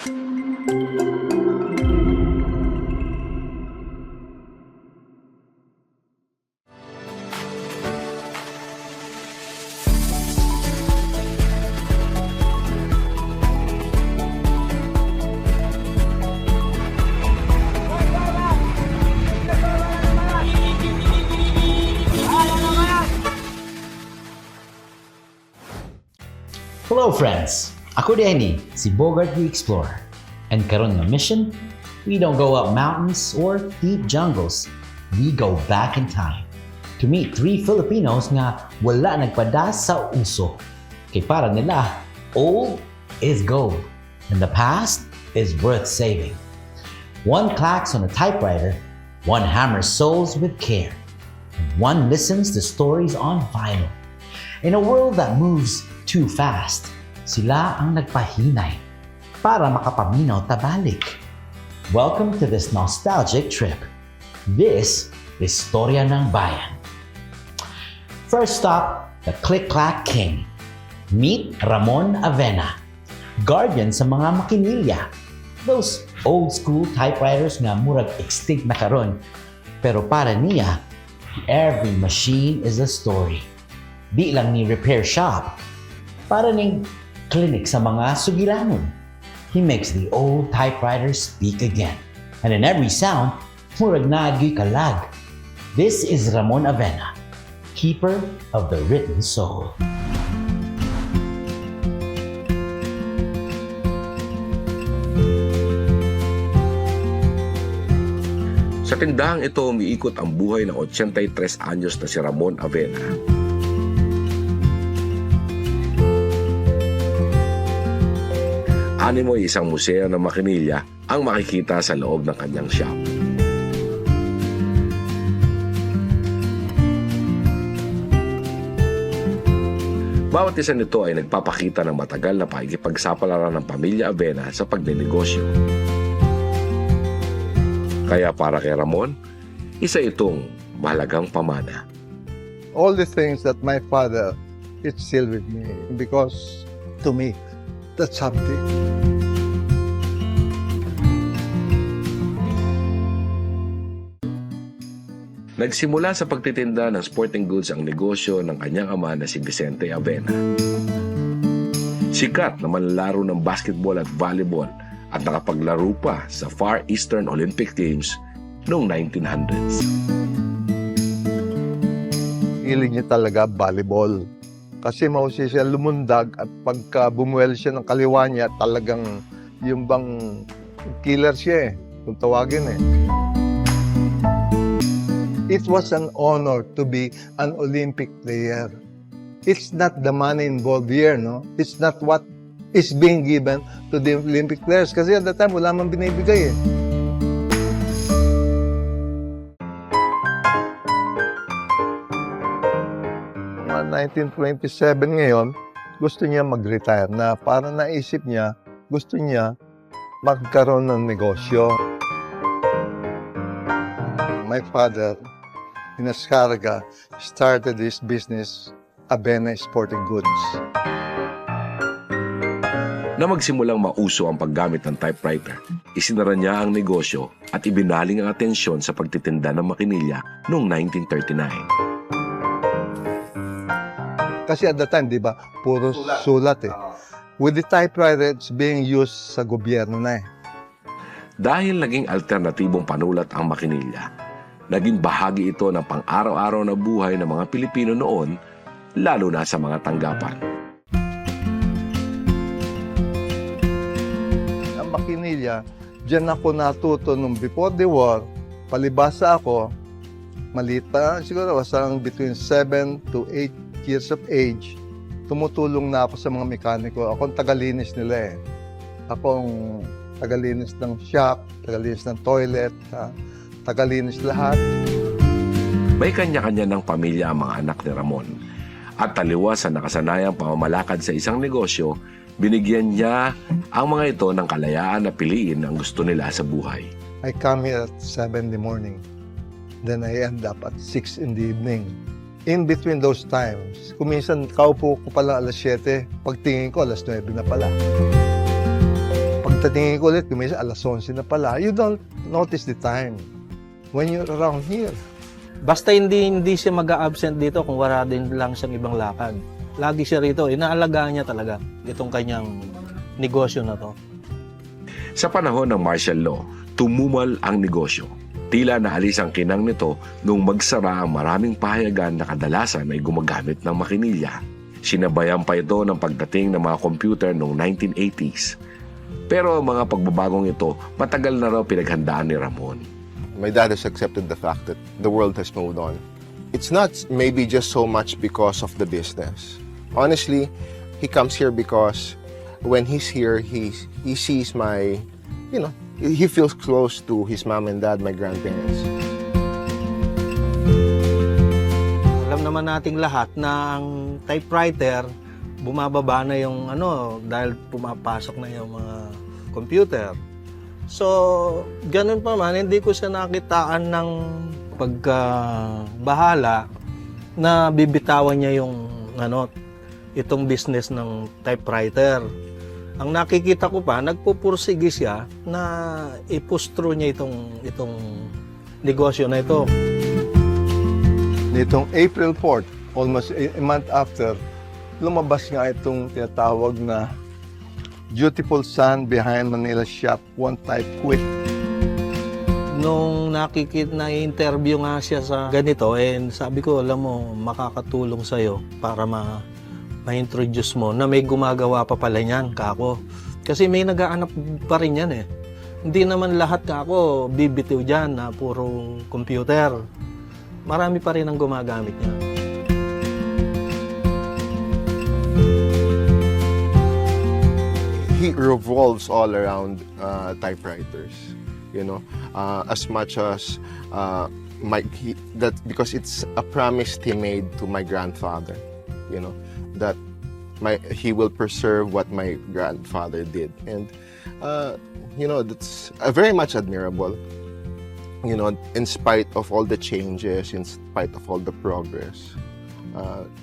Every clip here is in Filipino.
Hello friends! Ako Danny, si Bogart the Explorer. And karon nga mission, we don't go up mountains or deep jungles. We go back in time to meet 3 Filipinos nga wala nagpadas sa uso. Kay para nila, old is gold and the past is worth saving. One clacks on a typewriter, one hammers souls with care, and one listens to stories on vinyl. In a world that moves too fast, sila ang nagpahinay para makapaminaw tabalik. Welcome to this nostalgic trip. This is Storya ng Bayan. First stop, the Click-Clack King. Meet Ramon Avena, guardian sa mga makinilya. Those old school typewriters nga murag extinct na karon. Pero para niya, every machine is a story. Di lang ni repair shop, para ning clinic sa mga sugilanon. He makes the old typewriter speak again. And in every sound, murag naagyo'y kalag. This is Ramon Avena, keeper of the written soul. Sa tindahang ito, umiikot ang buhay ng 83 anyos na si Ramon Avena. Animo ay isang museo ng makinilya ang makikita sa loob ng kanyang shop. Bawat isa nito ay nagpapakita ng matagal na pakikipagsapalaran ng pamilya Avena sa pagnenegosyo. Kaya para kay Ramon, isa itong mahalagang pamana. All the things that my father, it's still with me because to me, that's something. Nagsimula sa pagtitinda ng sporting goods ang negosyo ng kanyang ama na si Vicente Avena. Sikat na manlalaro ng basketball at volleyball at nakapaglaro pa sa Far Eastern Olympic Games noong 1900s. Hiling niya talaga volleyball. Kasi mausi siya lumundag at pagka bumuel siya ng kaliwa niya, talagang yung bang killer siya kung tawagin It was an honor to be an Olympic player. It's not the money involved here, no? It's not what is being given to the Olympic players. Kasi at that time, wala man binibigay Mga 1927 ngayon, gusto niya mag-retire na para naisip niya, gusto niya magkaroon ng negosyo. My father, in Ascarga, started this business, Avena Sporting Goods. Na magsimulang mauso ang paggamit ng typewriter, isinara niya ang negosyo at ibinaling ang atensyon sa pagtitinda ng makinilya noong 1939. Kasi at the time, di ba, puro sulat With the typewriter, it's being used sa gobyerno na Dahil naging alternatibong panulat ang makinilya, naging bahagi ito ng pang-araw-araw na buhay ng mga Pilipino noon, lalo na sa mga tanggapan. Ang makinilya, diyan ako natuto nung before the war, palibasa ako, maliit pa, siguro wasang between 7 to 8 years of age, tumutulong na ako sa mga mekaniko. Ako ang tagalinis nila Ako ang tagalinis ng shop, tagalinis ng toilet, tagalinis lahat. May kanya-kanya ng pamilya ang mga anak ni Ramon. At taliwas sa nakasanayang pamamalakad sa isang negosyo, binigyan niya ang mga ito ng kalayaan na piliin ang gusto nila sa buhay. I come here at 7 in the morning. Then I end up at 6 in the evening. In between those times, kuminsan kaupo ko pala alas 7, pagtingin ko alas 9 na pala. Pag Pagdatingin ko ulit, kumis alas 11 na pala. You don't notice the time when you're around here. Basta hindi siya mag-a-absent dito kung wala din lang siyang ibang lakad. Lagi siya rito. Inaalagaan niya talaga itong kanyang negosyo na to. Sa panahon ng martial law, tumumal ang negosyo. Tila naalis ang kinang nito nung magsara ang maraming pahayagan na kadalasan ay gumagamit ng makinilya. Sinabayan pa ito ng pagdating ng mga computer noong 1980s. Pero ang mga pagbabagong ito, matagal na raw pinaghandaan ni Ramon. My dad has accepted the fact that the world has moved on. It's not maybe just so much because of the business. Honestly, he comes here because when he's here, he sees my, he feels close to his mom and dad, my grandparents. Alam naman nating lahat na ang typewriter, bumababa na yung dahil pumapasok na yung mga computer. So, ganun pa man, hindi ko siya nakitaan ng pagbahala na bibitawan niya yung itong business ng typewriter. Ang nakikita ko pa, nagpupursige siya na ipustro niya itong negosyo na ito. Nitong April 4th, almost a month after, lumabas nga itong tinatawag na Beautiful Sun Behind Manila Shop, One Type Quick. Nung na-interview nga siya sa ganito, sabi ko, alam mo, makakatulong sa'yo para ma-introduce mo na may gumagawa pa pala niyan, kako. Kasi may nagaanap pa rin yan eh. Hindi naman lahat kako bibitiw dyan na puro computer. Marami pa rin ang gumagamit niya. He revolves all around typewriters, as much as because it's a promise he made to my grandfather, that he will preserve what my grandfather did, and that's very much admirable. In spite of all the changes, in spite of all the progress,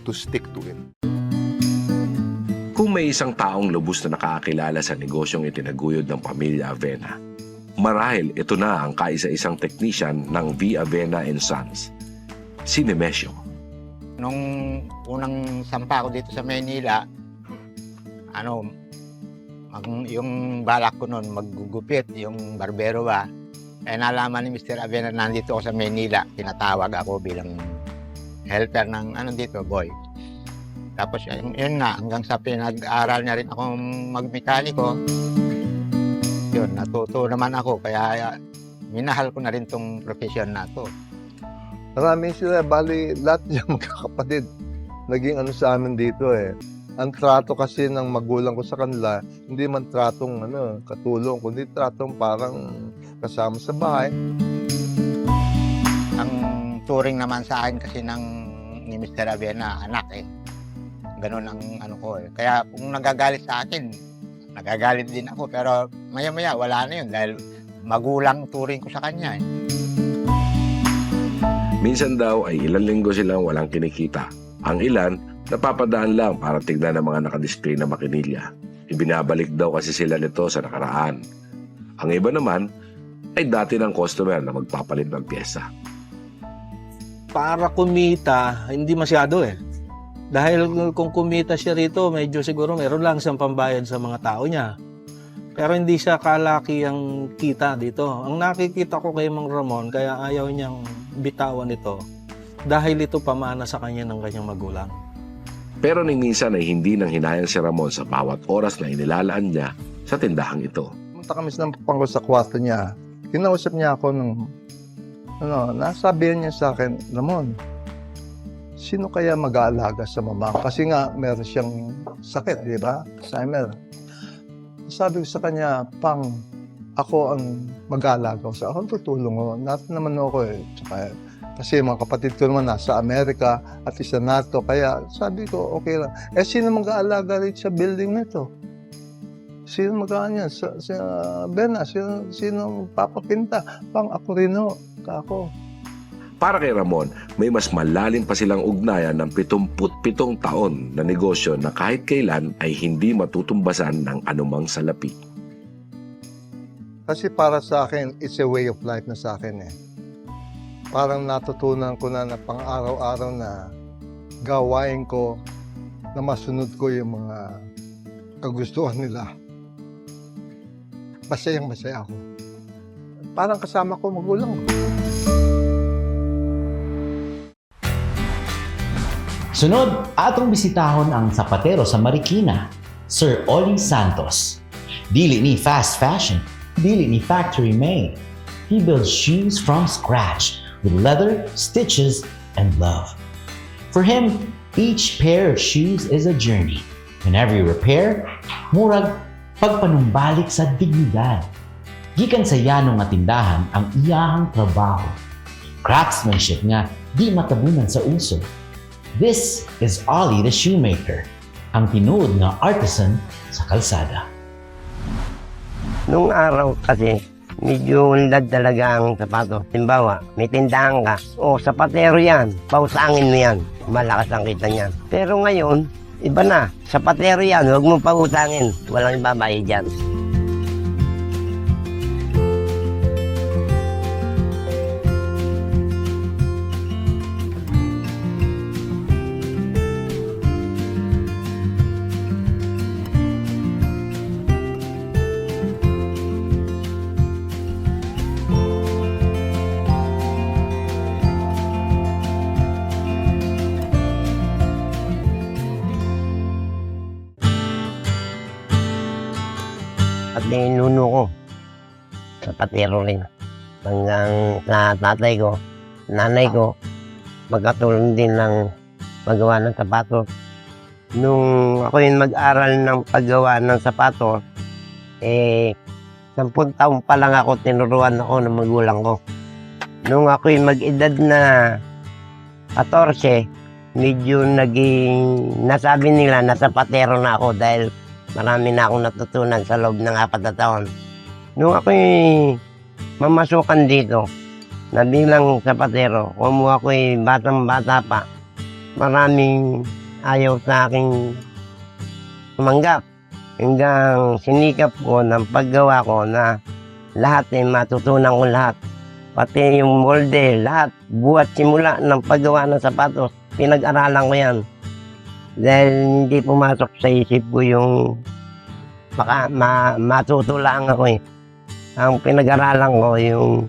to stick to it. Kung may isang taong lubos na nakakilala sa negosyong itinaguyod ng pamilya Avena, marahil ito na ang kaisa-isang technician ng V. Avena & Sons, si Nemesio. Nung unang sampa ko dito sa Maynila, yung balak ko noon maggugupit, yung barbero ba, nalaman ni Mr. Avena nandito ako sa Maynila, tinatawag ako bilang helper ng dito, boy. Tapos yun nga, hanggang sa pinag-aral niya rin akong magmekaniko, yun, natuto naman ako, kaya minahal ko na rin tong profession na to. Marami sila, bali lahat yung magkakapatid. Naging sa amin dito eh. Ang trato kasi ng magulang ko sa kanila, hindi man tratong katulong, kundi tratong parang kasama sa bahay. Ang turing naman sa akin kasi ni Mr. Avena, anak eh. Ganun ang ko eh. Kaya kung nagagalit sa akin, nagagalit din ako. Pero maya-maya, wala na yun dahil magulang turing ko sa kanya eh. Minsan daw ay ilang linggo silang walang kinikita. Ang ilan, napapadaan lang para tignan ang mga nakadisplay na makinilya. Ibinabalik daw kasi sila nito sa nakaraan. Ang iba naman ay dati ng customer na magpapalit ng pyesa. Para kumita, hindi masyado eh. Dahil kung kumita siya rito, medyo siguro meron lang siyang pambayad sa mga tao niya. Pero hindi siya kalaki ang kita dito. Ang nakikita ko kay Mang Ramon, kaya ayaw niyang bitawan ito, dahil ito pamana sa kanya ng kanyang magulang. Pero minsan ay hindi nang hinayang si Ramon sa bawat oras na inilalaan niya sa tindahang ito. Punta kami sa pangko sa kwarto niya. Kinausap niya ako nasabihan niya sa akin, Ramon, sino kaya mag-aalaga sa mama? Kasi nga, meron siyang sakit, di ba? Alzheimer. Sabi ko sa kanya, ako ang mag-aalaga. Sa ako, tutulong ko. Naman ako eh. Kasi mga kapatid ko naman nasa Amerika at isa NATO. Kaya sabi ko, okay lang. Sino mag-aalaga rin sa building na ito? Sino mag-aalaga niyan? Sa Bena, sino papapinta? Ako rin ho. Ako. Para kay Ramon, may mas malalim pa silang ugnayan ng 77 taon na negosyo na kahit kailan ay hindi matutumbasan ng anumang salapi. Kasi para sa akin, it's a way of life na sa akin eh. Parang natutunan ko na pang-araw-araw na gawain ko na masunod ko yung mga kagustuhan nila. Masayang-masaya ako. Parang kasama ko magulang ko. Sunod, atong bisitahon ang zapatero sa Marikina, Sir Oli Santos. Dili ni fast fashion, dili ni factory made. He builds shoes from scratch with leather, stitches, and love. For him, each pair of shoes is a journey, and every repair, murag pagpanumbalik sa dignidad. Gikan sa yanong nga tindahan ang iyahang trabaho. Craftsmanship nga di matabunan sa uso. This is Ollie the Shoemaker, ang tinuod nga artisan sa kalsada. Nung araw kasi, medyo unlad talaga ang sapato. Timbawa, may tindahan ka, sapatero yan, pautangin mo yan, malakas ang kita niyan. Pero ngayon, iba na, sapatero yan, huwag mo pautangin, walang ibabayad dyan. At ninuno ko, sapatero rin. Hanggang sa tatay ko, nanay ko, magkatulong din ng paggawa ng sapatos. Nung ako yung mag-aral ng paggawa ng sapatos, 10 taon pa lang ako, tinuruan ako ng magulang ko. Nung ako yung mag-edad na 14, medyo nasabi nila na sapatero na ako dahil marami na akong natutunan sa loob ng 4 na taon. Nung ako'y mamasukan dito, na bilang sapatero, kung ako'y batang-bata pa, maraming ayaw sa aking tumanggap. Hanggang sinikap ko ng paggawa ko na lahat ay matutunan ko lahat. Pati yung molde, lahat, buhat simula ng paggawa ng sapatos, pinag-aralan ko yan. Dahil hindi pumasok sa isip ko yung matutulaan ako eh. Ang pinag-aralan ko yung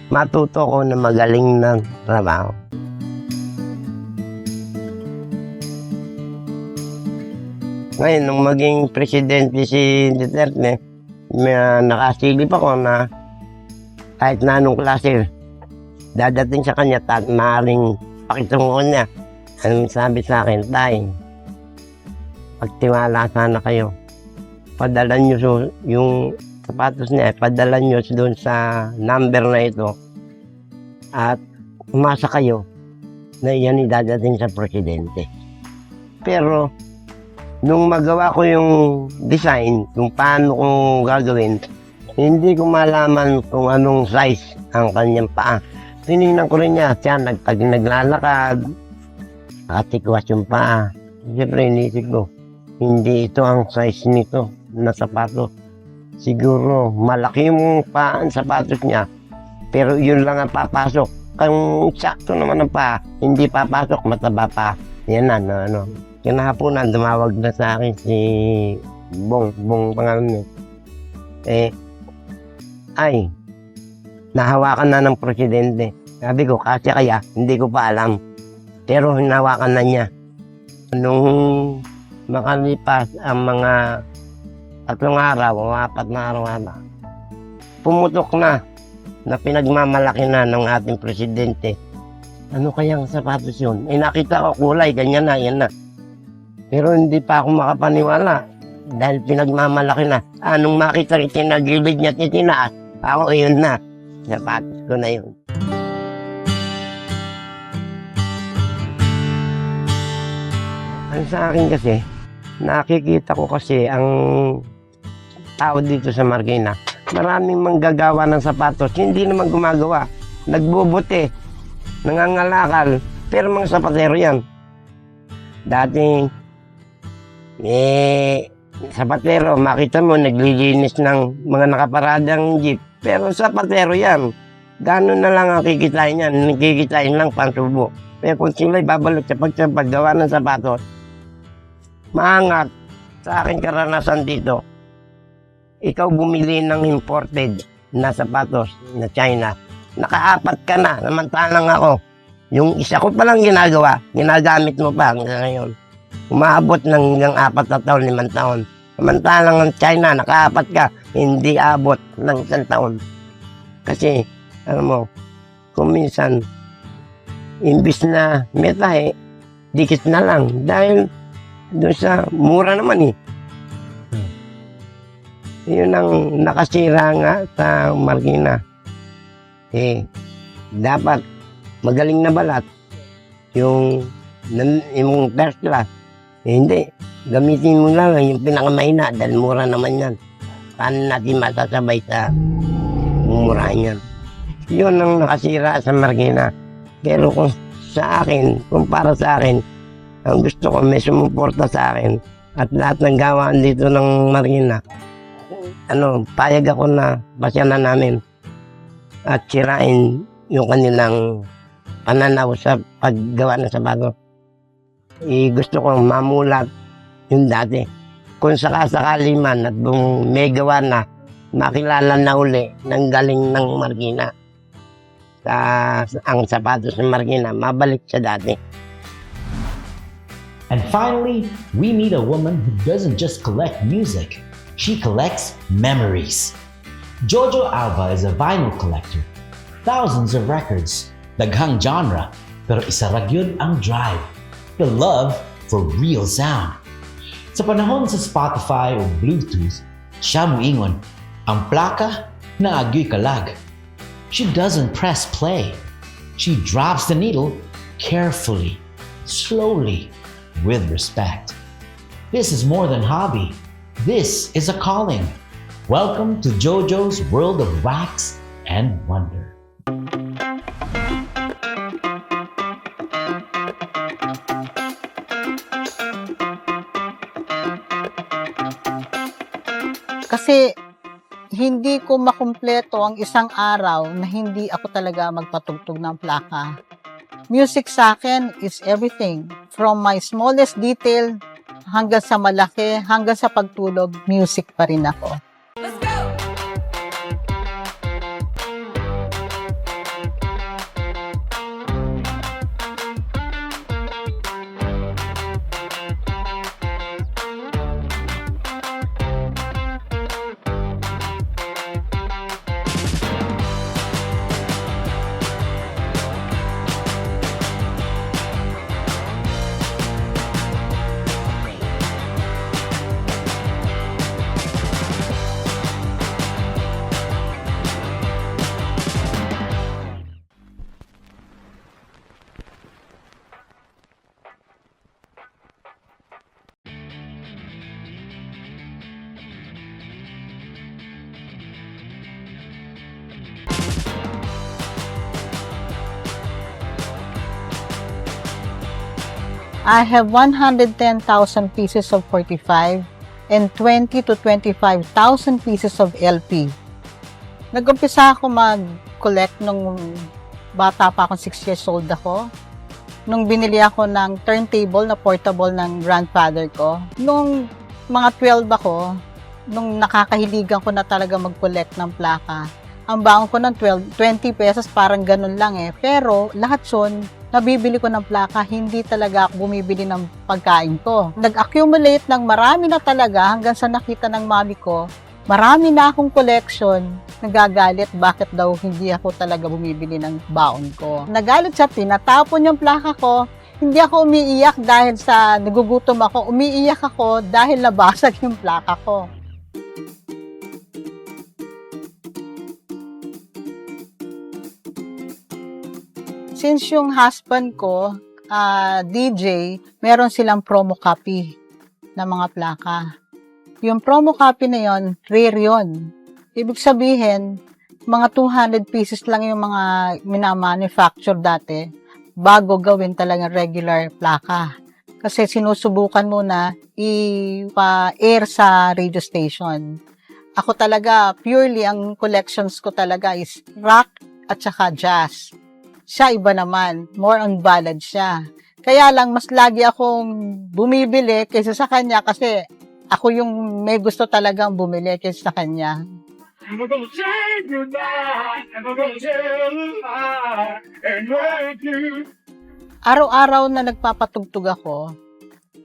matuto ko na magaling na trabaho. Ngayon, nung maging presidente si Duterte, nakasilip ako na kahit na anong klase, dadating sa kanya at maaaring pakitungon niya. Ang sabi sa akin, Tay, pagtiwala sana kayo. Padala nyo yung sapatos niya, padala nyo doon sa number na ito at umasa kayo na yan idadating sa presidente. Pero, nung magawa ko yung design, kung paano ko gagawin, hindi ko malaman kung anong size ang kanyang paa. Tinignan ko rin niya, siya naglalakad, nakatikwas yung paa. Siyempre, inisip ko, hindi ito ang size nito na sapatos. Siguro, malaki yung paa ang sapatos niya, pero yun lang ang papasok. Kung sakto naman ang paa, hindi papasok, mataba pa. Yan na, ano. Kinahaponan, dumawag na sa akin si Bong pangalan niya. Ay, nahawakan na ng presidente. Sabi ko, kasi kaya, hindi ko pa alam. Pero hinawakan na niya. Nung makalipas ang mga 3 araw o 4 na araw na, pumutok na pinagmamalaki na ng ating presidente. Ano kayang sapatos yun? Nakita ko kulay, ganyan na, yan na. Pero hindi pa ako makapaniwala dahil pinagmamalaki na. Anong makita rin tinagilid niya at itinaas, ako yun na. Sapatos ko na yun. Ang sa akin kasi, nakikita ko kasi ang tao dito sa Marikina, maraming manggagawa ng sapatos, hindi naman gumagawa. Nagbubuti, nangangalakal, pero mga sapatero yan. Dati, sa patero, makita mo, naglilinis ng mga nakaparadang jeep. Pero sa patero yan, gano'n na lang ang kikitain yan. Kikitain lang pansubo. Pero kung sila'y babalot sa paggawa ng sapatos, maangat sa aking karanasan dito, ikaw bumili ng imported na sapatos na China, nakaapat ka na, samantalang ako. Yung isa ko palang ginagamit mo pa hanggang ngayon. Umaabot ng hanggang 4 na taon, 5 taon. Samantalang ang China, nakaapat ka, hindi abot ng 1 taon. Kasi, alam mo, kung minsan, imbis na metahe, dikit na lang. Dahil doon sa mura naman eh. Yun ang nakasira nga sa Marikina. Dapat magaling na balat yung first class. Hindi. Gamitin mo lang yung pinakamahina dahil mura naman yan. Paano natin masasabay sa mumurahan yan? Yun ang nakasira sa Marikina. Pero kung sa akin, kung para sa akin, ang gusto ko may sumuporta sa akin at lahat ng gawaan dito ng Marikina, payag ako na pasyanan namin at sirain yung kanilang pananaw sa paggawa ng sapatos. Gusto kong mamulat yung dati. Kung sakasakali man at may gawa na, makilala na uli ng galing ng Marikina. Ang sapatos ng Marikina, mabalik sa dati. And finally, we meet a woman who doesn't just collect music, she collects memories. Jojo Alba is a vinyl collector. Thousands of records, daghang genre, pero isa ra gyud ang drive, the love for real sound. Sa panahon sa Spotify o Bluetooth, siya muingon, ang plaka na agyoy kalag. She doesn't press play. She drops the needle carefully, slowly, with respect. This is more than hobby. This is a calling. Welcome to JoJo's World of Wax and Wonder. Kasi hindi ko makumpleto ang isang araw na hindi ako talaga magpatugtog ng plaka. Music sa akin is everything. From my smallest detail hanggang sa malaki, hanggang sa pagtulog, music pa rin ako. I have 110,000 pieces of 45 and 20 to 25,000 pieces of LP. Nag-umpisa ako mag-collect nung bata pa akong 6 years old ako. Nung binili ako ng turntable na portable ng grandfather ko. Nung mga 12 ako, nung nakakahiligan ko na talaga mag-collect ng plaka. Ang baon ko ng 20 pesos, parang ganun lang eh. Pero lahat yun, nabibili ko ng plaka, hindi talaga ako bumibili ng pagkain ko. Nag-accumulate ng marami na talaga hanggang sa nakita ng mami ko, marami na akong collection. Nagagalit bakit daw hindi ako talaga bumibili ng baon ko. Nagalit siya, tinatapon yung plaka ko. Hindi ako umiiyak dahil sa nagugutom ako. Umiiyak ako dahil nabasag yung plaka ko. Since yung husband ko, DJ, meron silang promo copy ng mga plaka. Yung promo copy na yon, rare yun. Ibig sabihin, mga 200 pieces lang yung mga minamanufacture dati bago gawin talagang regular plaka. Kasi sinusubukan muna ipa-air sa radio station. Ako talaga, purely ang collections ko talaga is rock at saka jazz. Siya iba naman, more on ballad siya. Kaya lang, mas lagi akong bumibili kaysa sa kanya kasi ako yung may gusto talagang bumili kaysa sa kanya. Araw-araw na nagpapatugtog ako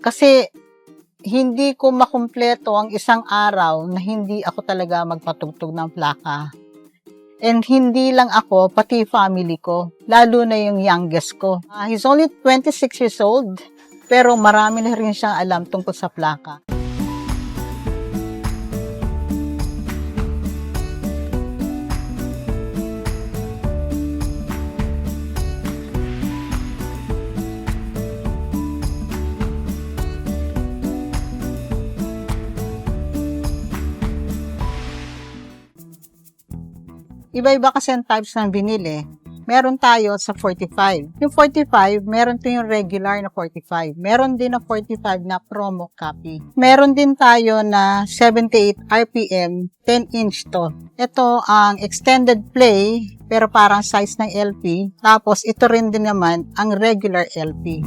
kasi hindi ko makumpleto ang isang araw na hindi ako talaga magpatugtog ng plaka. And hindi lang ako, pati family ko, lalo na yung youngest ko. He's only 26 years old, pero marami na rin siyang alam tungkol sa plaka. Iba-iba kasi ang types ng vinyl eh. Meron tayo sa 45. Yung 45, meron din yung regular na 45. Meron din na 45 na promo copy. Meron din tayo na 78 RPM, 10-inch to. Ito ang extended play, pero parang size ng LP. Tapos ito rin din naman ang regular LP.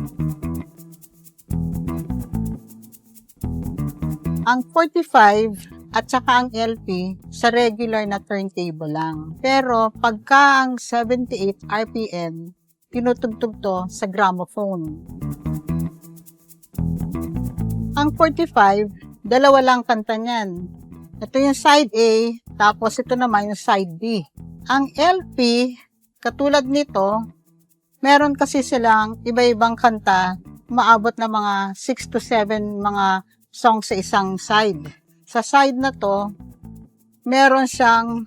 Ang 45 at saka ang LP sa regular na turntable lang. Pero pagka ang 78 RPM, tinutugtog to sa gramophone. Ang 45, dalawa lang kanta niyan. Ito yung side A, tapos ito naman yung side B. Ang LP, katulad nito, meron kasi silang iba-ibang kanta, maabot na mga 6 to 7 mga songs sa isang side. Sa side na to, meron siyang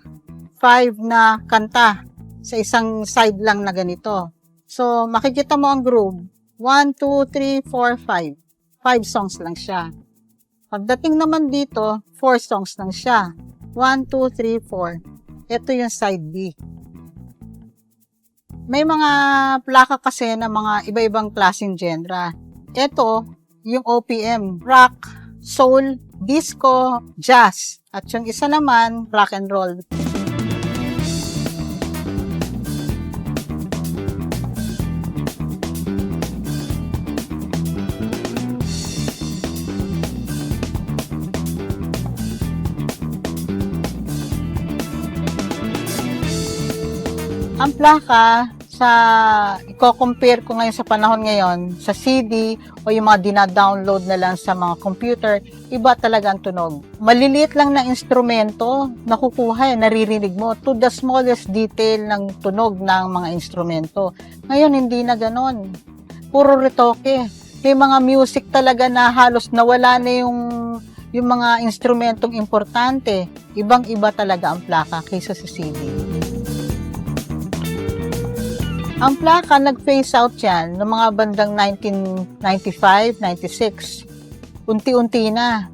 5 na kanta sa isang side lang na ganito. So, makikita mo ang groove. 1, 2, 3, 4, 5. 5 songs lang siya. Pagdating naman dito, 4 songs lang siya. 1, 2, 3, 4. Ito yung side B. May mga plaka kasi na mga iba-ibang klaseng genre. Ito, yung OPM, rock, soul, disco, jazz. At yung isa naman, rock and roll. Ang plaka, i-compare ko ngayon sa panahon ngayon, sa CD o yung mga dina-download na lang sa mga computer, iba talaga ang tunog. Maliliit lang na instrumento, nakukuha, naririnig mo to the smallest detail ng tunog ng mga instrumento. Ngayon, hindi na ganon. Puro retoke. May mga music talaga na halos nawala na yung mga instrumentong importante. Ibang-iba talaga ang plaka kaysa sa CD. Ang plaka, nag-phase out yan noong mga bandang 1995, 96. Unti-unti na.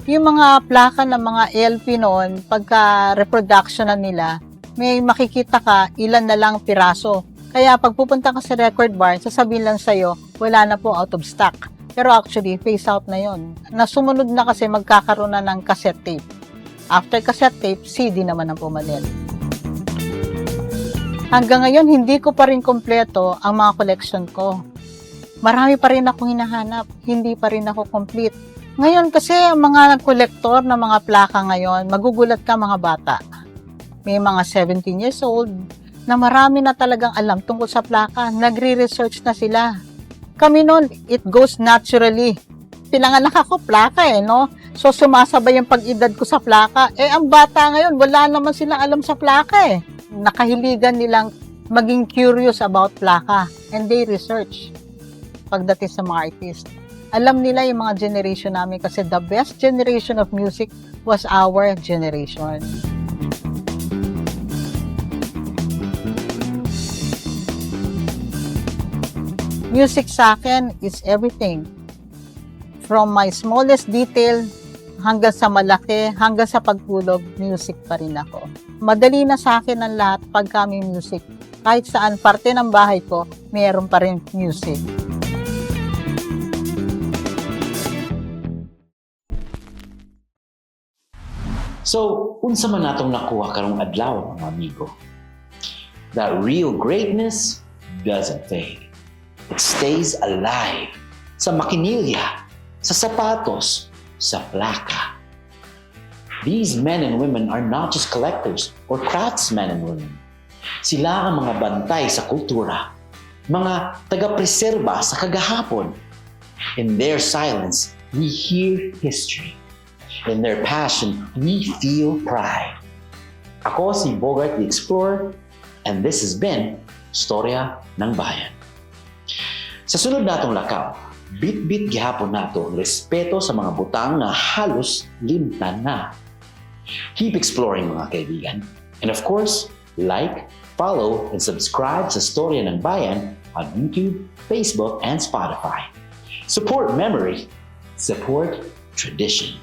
Yung mga plaka ng mga LP noon, pagka reproduction na nila, may makikita ka ilan na lang piraso. Kaya pag pupunta ka sa record bar, sasabihin lang sa'yo, wala na po, out of stock. Pero actually, phase out na yon. Nasumunod na kasi magkakaroon na ng cassette tape. After cassette tape, CD naman ang pumalit. Hanggang ngayon, hindi ko pa rin kompleto ang mga collection ko. Marami pa rin akong hinahanap. Hindi pa rin ako complete. Ngayon kasi, ang mga kolektor ng mga plaka ngayon, magugulat ka mga bata. May mga 17 years old na marami na talagang alam tungkol sa plaka. Nagre-research na sila. Kami noon, it goes naturally. Pinanganak ako, plaka no? So, sumasabay yung pag-edad ko sa plaka. Ang bata ngayon, wala naman silang alam sa plaka Nakahiligan nilang maging curious about plaka and they research pagdating sa mga artist. Alam nila yung mga generation namin kasi the best generation of music was our generation. Music sa akin is everything. From my smallest detail hanggang sa malaki, hanggang sa pagtulog, music pa rin ako. Madali na sa akin ang lahat pag kami music. Kahit saan parte ng bahay ko, mayroon pa rin music. So, unsa man natong nakuha karong adlaw, mga amigo? That real greatness doesn't fade. It stays alive sa makinilya, sa sapatos, sa plaka. These men and women are not just collectors or craftsmen and women. Sila ang mga bantay sa kultura, mga taga-preserba sa kagahapon. In their silence, we hear history. In their passion, we feel pride. Ako si Bogart the Explorer, and this has been Storya ng Bayan. Sa sunod natong lakaw, bit-bit gihapon nato ang respeto sa mga butang na halos limtan na. Keep exploring, mga kaibigan. And of course, like, follow, and subscribe sa Storya ng Bayan on YouTube, Facebook, and Spotify. Support memory. Support tradition.